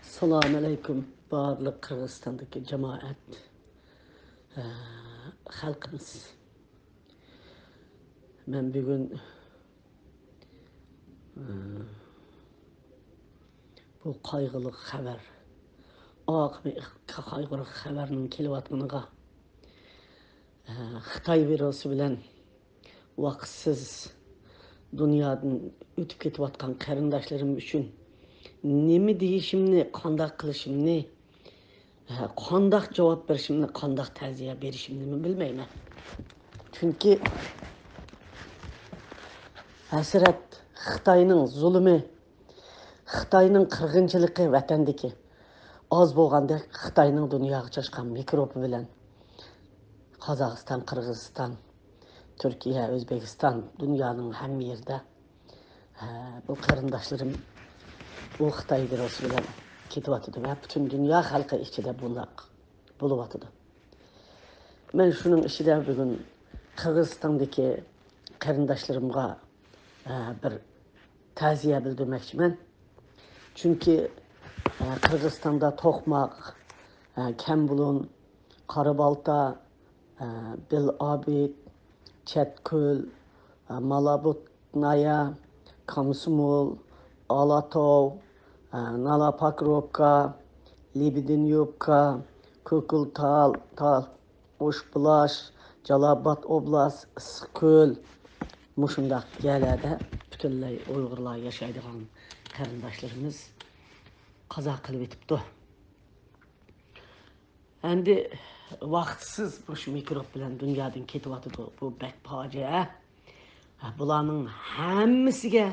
Assalamu alaikum barliq Qirg'izistondagi jamoat xalqimiz. Men bugun bu qayg'uli xabar, qayg'uli xabarning kelayotganiga Xitoy virusi bilan vaqtsiz dunyodan o'tib ketayotgan qarindoshlarim uchun nima deyishimni, qanday qilishimni, qanday javob berishimni, qanday ta'ziya berishimni bilmayman. Chunki hasrat Xitoyning zulmi, Xitoyning qirg'inchiligi vatandagi az bo'lganda Xitoyning dunyoga chaqqan mikrobi bilan Qozog'iston, Qirg'iziston, Turkiya, O'zbekiston dunyoning hamma yerida bu qarindoshlarim bu Xitoy virusi bilan ketyotidi va butun dunyo xalqi ichida bo'lyotidi. Men shuning ichida bugun Qirg'izistondagi qarindoshlarimga bir ta'ziya bildirmoqchiman. Chunki Qirg'izistonda To'qmoq, Kambulun, Qorabalta, Belobod, Chetko'l, Malobotnaya, Komsomol, Olatov, Nalapokrovka, Lebedenyovka, Ko'kiltal, O'shbulash, Jalobod oblast, Issiqko'l mushundaq yerlarda butunlay Uyg'urlar yashaydigan qarindoshlarimiz qazo qilib o'tibdi. Endi vaqtsiz bu mikrob bilan dunyodan ketyotidi. Bu bek fojia. Bularning hammasiga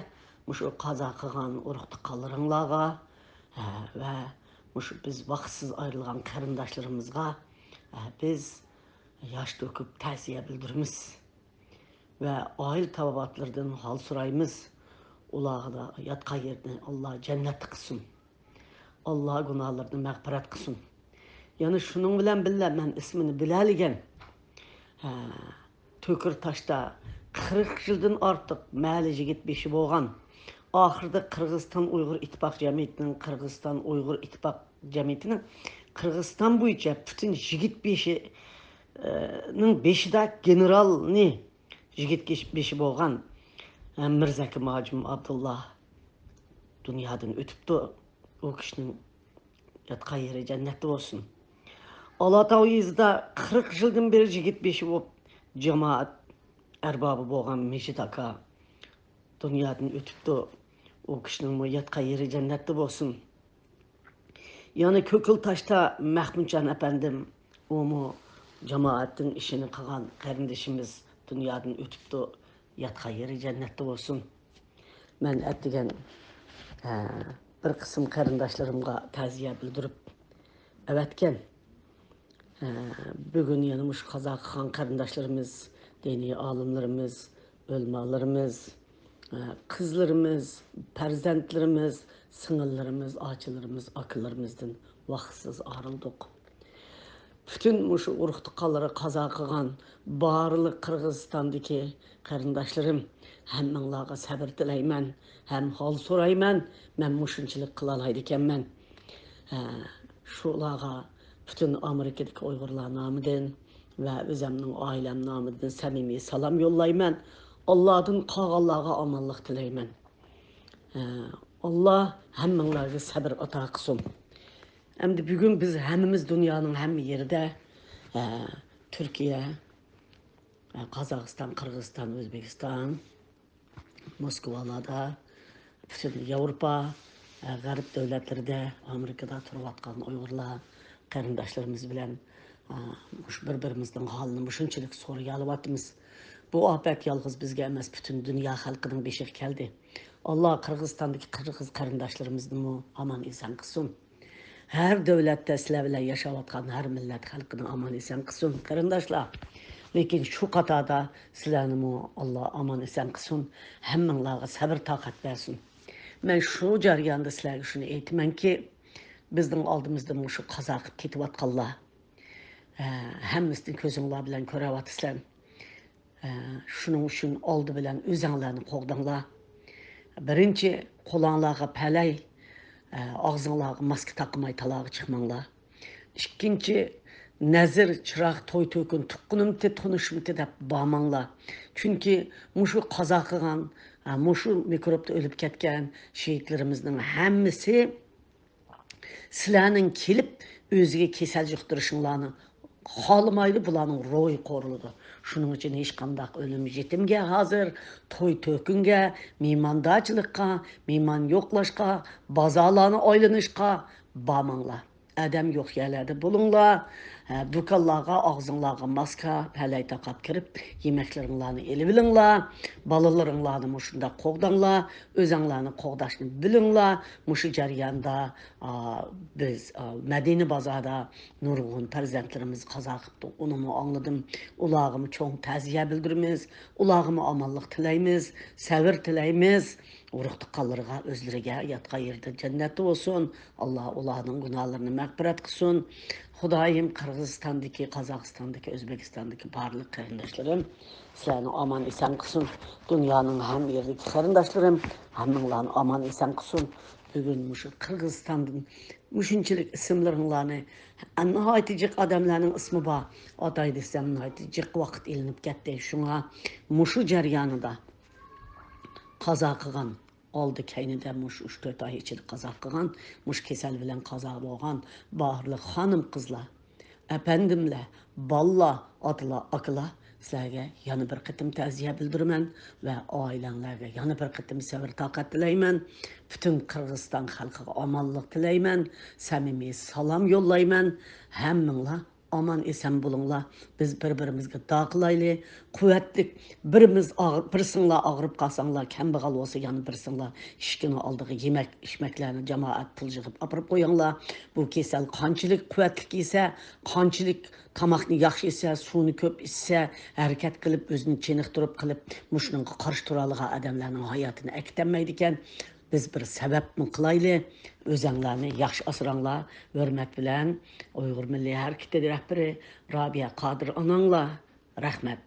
shu qazo qilgan urug' tuqqanlaringlarga va shu biz vaqtsiz ayrilgan qarindoshlarimizga biz yosh to'kib ta'ziya bildiramiz va oil tabobatlardan hol so'raymiz. Ularga yotgan yerni Alloh jannat qilsin. Alloh gunohlarni mag'firat qilsin. Yani şunun bilen billa men ismini bilaligen Tökürtaş'ta 40 yıldan artık mali jigit beşi boğan. Ahırda Kırgızistan Uygur İttifak Cemiyeti'nin Kırgızistan boyunca bütün jigit beşinin beşi de general ne jigit beşi boğan Mirzaki Macum Abdullah dünyadan ötüptü. O kişinin yatkan yeri cennette olsun. Alatau yüzde 40 yıldan beri jigit beşi olup cemaat erbabı boğan Meşit Aka dünyadan ötüptü. O kişinin yatkan yeri cennette olsun. Yani Kökültaş'ta Mahmudcan efendim o mu cemaatin işini kılan kardeşimiz dünyadan ötüptü. Yatkan yeri cennette olsun. Ben ettigen bir kısım kardeşlerimle ta'ziya bildirip evetken bugün yani şu kaza kılan kardeşlerimiz, dini alimlerimiz, ölmalarımız, kızlarımız, perzentlerimiz, sınırlarımız, ağaçlarımız, akıllarımızdan vaxtsız ayrıldık. Bütün şu uruktuqaları kaza kılan barlık Kırgızistan'daki kardeşlerim hemmenlağa sabır dileymen, hem hal sorayman, men muşunçılık kılalaydı iken şulağa bütün Amerika'daki Uygurlar namıdan ve özümün ailem namıdan samimi salam yollayman. Allah'ın qağallağa amanlıq dileymen. Allah hemmenlağa sabır ata qılsın. Hem de bugün biz hemimiz dünyanın hem yerinde Türkiye, Kazakistan, Kırgızistan, Özbekistan, Moskvalarda, bütün Avrupa, Garip devletlerde, Amerika'da turvatkan Uygurlar, kardeşlerimiz bilen birbirimizden halini şunçalık soruya alıvatımız. Bu afet yalnız bizge emas, bütün dünya halkının beşik geldi. Allah Kırgızistan'daki Kırgız kardeşlerimizden aman esen kılsın. Her devlette sizlerle yaşavatkan her millet halkını aman esen kılsın. Kardeşler, lekin şu katada sizlerni Allah aman esen kılsın. Hemmenlağa sabır takat versin. Ben şu jarayonda sizlarga şunu aytaman ki, bizning oldimizda şu qazo qilib ketayotganlar hammasini ko'zinglar bilan ko'ryapsizlar. Shuning uchun oldi bilan o'zinglarni qo'g'dinglar. Birinchi qo'linglarga palay, ağzınlarga maska takmay talağa çıkmanglar. İkinci, nazir çırak toy tökün tuqqunumti tunuşumti dep bağmanglar. Çünkü muşu qaza qilgan, muşu mikropda ölüp ketken şehitlerimizin hemmisi sizlarning kelib o'ziga kasal yuqtirishinglarni xohlamaydi, bularning ro'yi qo'riladi. Shuning uchun hech qanday o'lim yetimga hozir, to'y to'kinga, mehmondorchilikqa, mehmon yo'qlashqa, bozorlarni aylanishqa bormanglar. Adam yo'q yerlarda bo'linglar. Do'konlarga, og'zinglarga maska, palay taqab kirib, yeməklaringlarni elib olinglar. Balalaringlarni mushunda qo'g'danglar, o'zinglarni qo'g'dashni bilinglar. Mushu jarayonda biz Madina bozorida nurg'un farzandlarimiz qazo qilibdi. Uni angladim. Ularga cho'ng ta'ziya bildiramiz. Ularga omonlik tilaymiz, sabr tilaymiz. Urug' tuqqanlarga o'zlariga yotgan yerda jannat bo'lsin. Alloh ularning gunohlarini mag'firat qilsin. Xudoyim Qirg'izistondagi, Qozog'istondagi, O'zbekistondagi barliq qarindoshlarim sizlarni omon eson qilsin. Dunyoning ham yerdagi qarindoshlarim hammanglarni omon eson qilsin. Bugun mushu Qirg'izistondan mushunchalik ismlaringlarni nihoyat jiq odamlarning ismi bor. Atay desam nihoyat jiq vaqt ilinib ketdi. Shunga mushu jarayonida qazo qilgan oldi kaynida mush 3-4 oy ichida qazo qilgan, mush kasal bilan qazo bo'lgan barliq xonim qizlar, apandimlar, ballar, otalar, akalar sizlarga yana bir qitim ta'ziya bildiraman va oilanglarga yana bir qitim sabr toqat tilayman. Bütün Qirg'iziston xalqiga omonlik tilayman. Samimiy salom yo'llayman. Hammanglar aman esen bulunla. Biz bir-birimizga dua qilayli. Quvvatlik birimiz birsinglar og'rib qolsanglar, kambag'al bo'lsa yana birsinglar ishkini oldiga yemak ishmaklarni jamoat pul yig'ib olib qo'yinglar. Bu kasal qanchalik quvvatli esa, qanchalik tomoqni yaxshi esa, suvni ko'p ichsa, harakat qilib o'zini chiniqtirib qilib, mushning qarshi tura olgan odamlarning hayotini aktamaydi ekan. Biz bir sababni qilayli. O'zinglarni yaxshi asranglar. Hurmat bilan Uyg'ur Milliy Harakati rahbari Robiya Qodir onanglar. Rahmat.